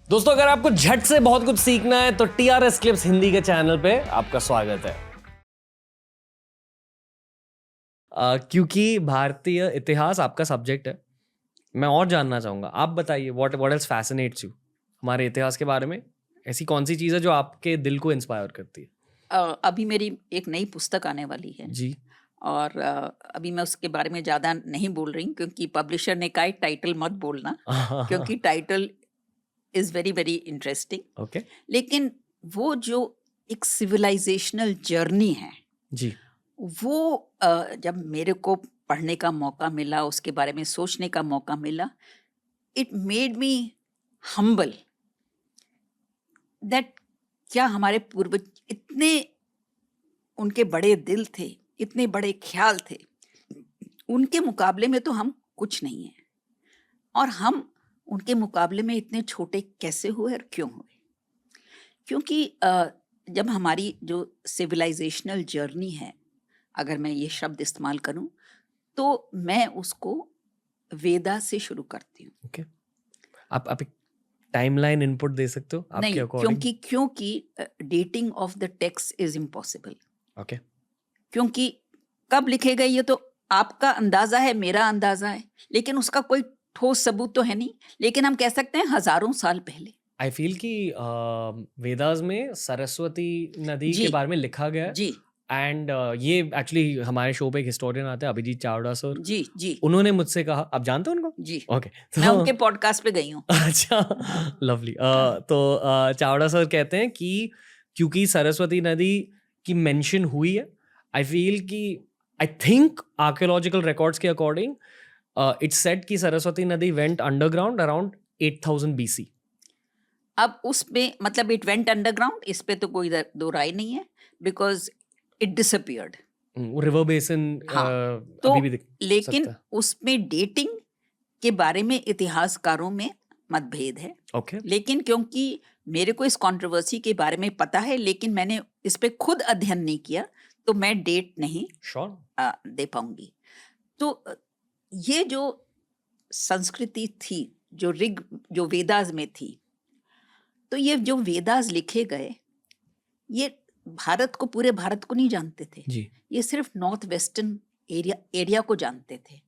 दोस्तों, अगर आपको झट से बहुत कुछ सीखना है तो टीआरएस क्लिप्स हिंदी के चैनल पे आपका स्वागत है। क्योंकि भारतीय इतिहास आपका सब्जेक्ट है, मैं और जानना चाहूंगा। आप बताइए, व्हाट एल्स फैसिनेट्स यू हमारे इतिहास के बारे में? ऐसी कौन सी चीज है जो आपके दिल को इंस्पायर करती है? अभी मेरी एक नई पुस्तक आने वाली है जी। और अभी मैं उसके बारे में ज़्यादा नहीं बोल रही हूँ क्योंकि पब्लिशर ने कहा है टाइटल मत बोलना, क्योंकि title is very very interesting. Okay लेकिन वो जो एक सिविलाइजेशनल जर्नी है, जी। वो जब मेरे को पढ़ने का मौका मिला, उसके बारे में सोचने का मौका मिला, it made me humble that क्या हमारे पूर्वज इतने, उनके बड़े दिल थे, इतने बड़े ख्याल थे, उनके मुकाबले में तो हम कुछ नहीं हैं। और हम उनके मुकाबले में इतने छोटे कैसे हुए और क्यों हुए? क्योंकि जब हमारी जो सिविलाइजेशनल जर्नी है, अगर मैं ये शब्द इस्तेमाल करूं, तो मैं उसको वेदा से शुरू करती हूँ। ओके, आप एक टाइमलाइन इनपुट दे सकते हो आपके नहीं, अकॉर्डिंग? क्योंकि dating of the text is impossible. Okay. क्योंकि कब लिखे गए ये तो आपका अंदाजा है, मेरा अंदाजा है, लेकिन उसका कोई ठोस सबूत तो है नहीं। लेकिन हम कह सकते हैं हजारों साल पहले। आई फील कि वेदास में सरस्वती नदी जी के बारे में लिखा गया है। जी एंड ये एक्चुअली हमारे शो पे एक हिस्टोरियन आते हैं, अभिजीत चावड़ा सर। जी जी उन्होंने मुझसे कहा, आप जानते हो उनको? जी, ओके। मैं तो उनके पॉडकास्ट पे गई हूँ। अच्छा, लवली। तो चावड़ा सर कहते हैं कि क्योंकि सरस्वती नदी की मेंशन हुई है, आई फील कि आई थिंक आर्कियोलॉजिकल रिकॉर्ड्स के अकॉर्डिंग इट्स सेड कि सरस्वती नदी वेंट अंडरग्राउंड अराउंड 8000 बीसी। अब उसमें मतलब इट वेंट अंडरग्राउंड, इस पे तो कोई दो राय नहीं है, बिकॉज इट डिसअपियर्ड। वो रिवर बेसिन हाँ, अभी भी तो दिख लेकिन सकता है। उसमें डेटिंग के बारे में इतिहासकारों में मतभेद है। ओके। लेकिन क्योंकि मेरे को इस कंट्रोवर्सी के बारे में पता है, लेकिन मैंने इस पे खुद अध्ययन नहीं किया, तो मैं डेट नहीं श्योर। दे पाऊंगी। तो ये जो संस्कृति थी, जो वेदास में थी, तो ये जो वेदास लिखे गए, ये पूरे भारत को नहीं जानते थे। जी। ये सिर्फ नॉर्थ वेस्टर्न एरिया को जानते थे।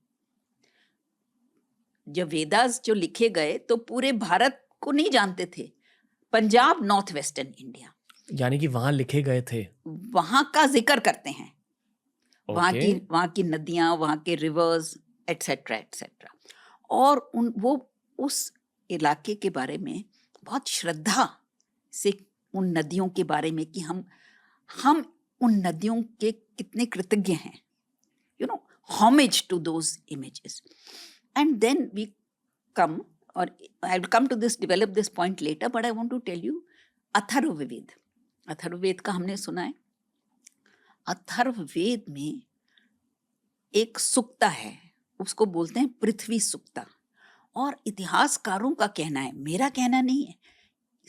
जब वेदास जो लिखे गए तो पूरे भारत को नहीं जानते थे। पंजाब, नॉर्थ वेस्टर्न इंडिया, यानी कि वहां लिखे गए थे। वहां का जिक्र करते हैं। ओके। वहां की नदियां, वहां के रिवर्स, एटसेट्रा एटसेट्रा। और वो उस इलाके के बारे में बहुत श्रद्धा से, उन नदियों के बारे में कि हम उन नदियों के कितने कृतज्ञ हैं, homage to those images. And then we come, or I'll come to this, develop this point later, but I want to tell you Atharvaveda. Atharvaveda का हमने सुना है। अथर्ववेद में एक सुक्ता है, उसको बोलते हैं पृथ्वी सुक्ता। और इतिहासकारों का कहना है, मेरा कहना नहीं है,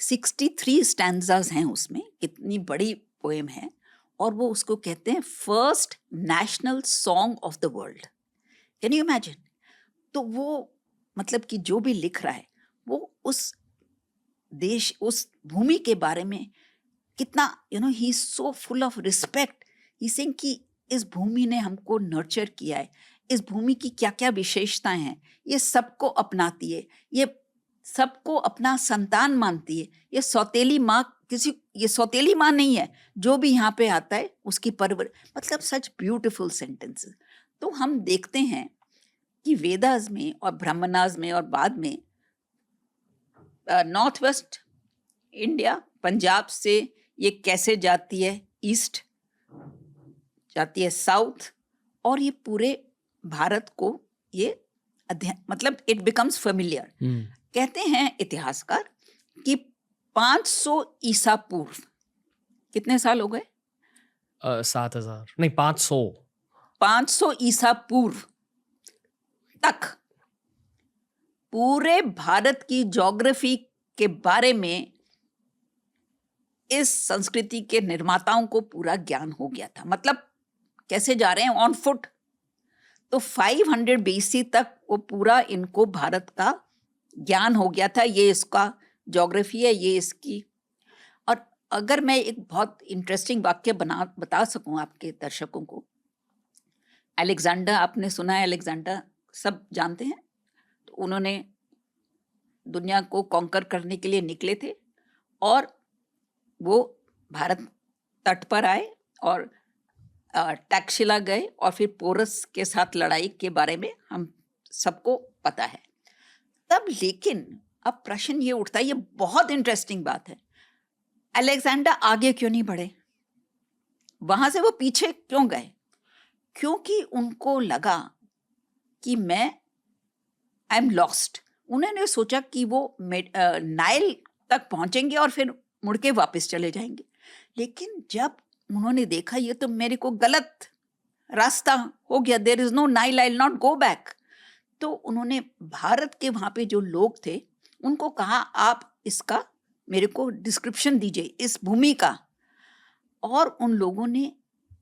63 स्टैंजाज हैं उसमें, कितनी बड़ी पोएम है। और वो उसको कहते हैं first national song of the world. Can you imagine? तो वो मतलब कि जो भी लिख रहा है, वो उस देश, उस भूमि के बारे में कितना, he is so full of respect. He saying कि इस भूमि ने हमको नर्चर किया है, इस भूमि की क्या क्या विशेषताएं हैं, ये सबको अपनाती है, ये सबको अपना संतान मानती है। ये सौतेली माँ ये सौतेली माँ नहीं है, जो भी यहाँ पे आता है उसकी परवर, मतलब सच ब्यूटिफुल सेंटेंसेस। तो हम देखते हैं कि वेदास में और ब्राह्मणास में और बाद में नॉर्थ वेस्ट इंडिया, पंजाब से ये कैसे जाती है ईस्ट, जाती है साउथ, और ये पूरे भारत को ये मतलब इट बिकम्स फेमिलियर। कहते हैं इतिहासकार कि 500 ईसा पूर्व, कितने साल हो गए? 7000 नहीं, 500। 500 ईसा पूर्व तक पूरे भारत की ज्योग्राफी के बारे में इस संस्कृति के निर्माताओं को पूरा ज्ञान हो गया था। मतलब कैसे जा रहे हैं ऑन फुट। तो 500 BC तक वो पूरा इनको भारत का ज्ञान हो गया था। ये इसका ज्योग्राफी है ये इसकी। और अगर मैं एक बहुत इंटरेस्टिंग वाक्य बता सकूं आपके दर्शकों को, अलेक्जेंडर, आपने सुना है अलेक्जेंडर, सब जानते हैं। तो उन्होंने दुनिया को कॉन्कर करने के लिए निकले थे और वो भारत तट पर आए और टैक्शिला गए और फिर पोरस के साथ लड़ाई के बारे में हम सबको पता है। तब लेकिन अब प्रश्न ये उठता है, ये बहुत इंटरेस्टिंग बात है, अलेक्जेंडर आगे क्यों नहीं बढ़े, वहां से वो पीछे क्यों गए? क्योंकि उनको लगा कि मैं आई एम लॉस्ट। उन्होंने सोचा कि वो नाइल तक पहुंचेंगे और फिर मुड़ के वापस चले जाएंगे। लेकिन जब उन्होंने देखा ये तो मेरे को गलत रास्ता हो गया, there is no Nile, I will not go back, तो उन्होंने भारत के वहाँ पे जो लोग थे उनको कहा आप इसका मेरे को डिस्क्रिप्शन दीजिए इस भूमि का। और उन लोगों ने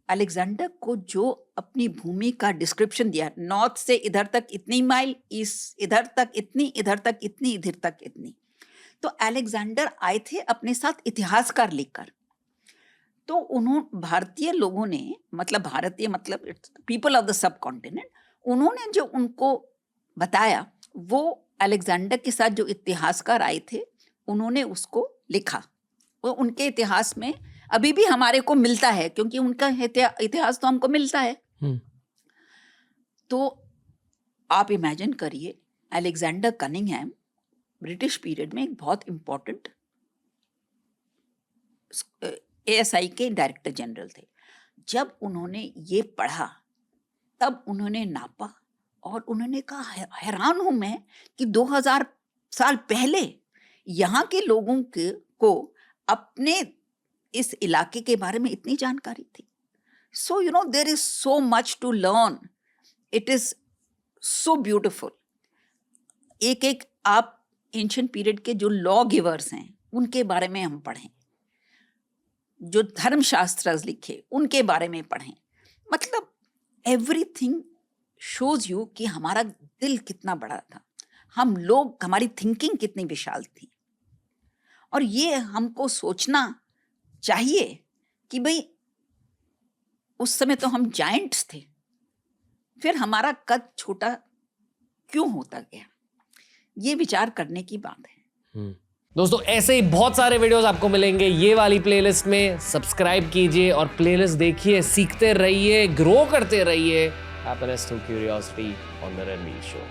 अलेक्जेंडर को जो अपनी भूमि का डिस्क्रिप्शन दिया, नॉर्थ से इधर तक इतनी माइल, ईस्ट इधर तक इतनी, इधर तक इतनी, इधर तक इतनी। तो अलेक्जेंडर आए थे अपने साथ इतिहासकार लेकर। तो उन्होंने भारतीय लोगों ने, मतलब भारतीय मतलब people of the sub continent, उन्होंने जो उनको बताया वो अलेक्जेंडर के साथ जो इतिहासकार आए थे उन्होंने उसको लिखा। वो उनके इतिहास में अभी भी हमारे को मिलता है, क्योंकि उनका इतिहास तो हमको मिलता है। तो आप इमेजिन करिए, अलेक्जेंडर कनिंघम ब्रिटिश पीरियड में एक बहुत इंपॉर्टेंट ASI के डायरेक्टर जनरल थे। जब उन्होंने ये पढ़ा तब उन्होंने नापा और उन्होंने कहा हैरान हूं मैं कि 2000 साल पहले यहाँ के लोगों को अपने इस इलाके के बारे में इतनी जानकारी थी। So you know there is so much to learn, it is so beautiful. एक एक आप एंशिएंट पीरियड के जो लॉ गिवर्स हैं उनके बारे में हम पढ़ें, जो धर्मशास्त्र लिखे उनके बारे में पढ़ें, मतलब एवरीथिंग शोज यू कि हमारा दिल कितना बड़ा था, हम लोग, हमारी थिंकिंग कितनी विशाल थी। और ये हमको सोचना चाहिए कि भाई उस समय तो हम जायंट्स थे, फिर हमारा कद छोटा क्यों होता गया, ये विचार करने की बात है। दोस्तों ऐसे ही बहुत सारे वीडियोस आपको मिलेंगे ये वाली प्लेलिस्ट में। सब्सक्राइब कीजिए और प्लेलिस्ट देखिए, सीखते रहिए, ग्रो करते रहिए। Happiness through curiosity on the Ranveer show.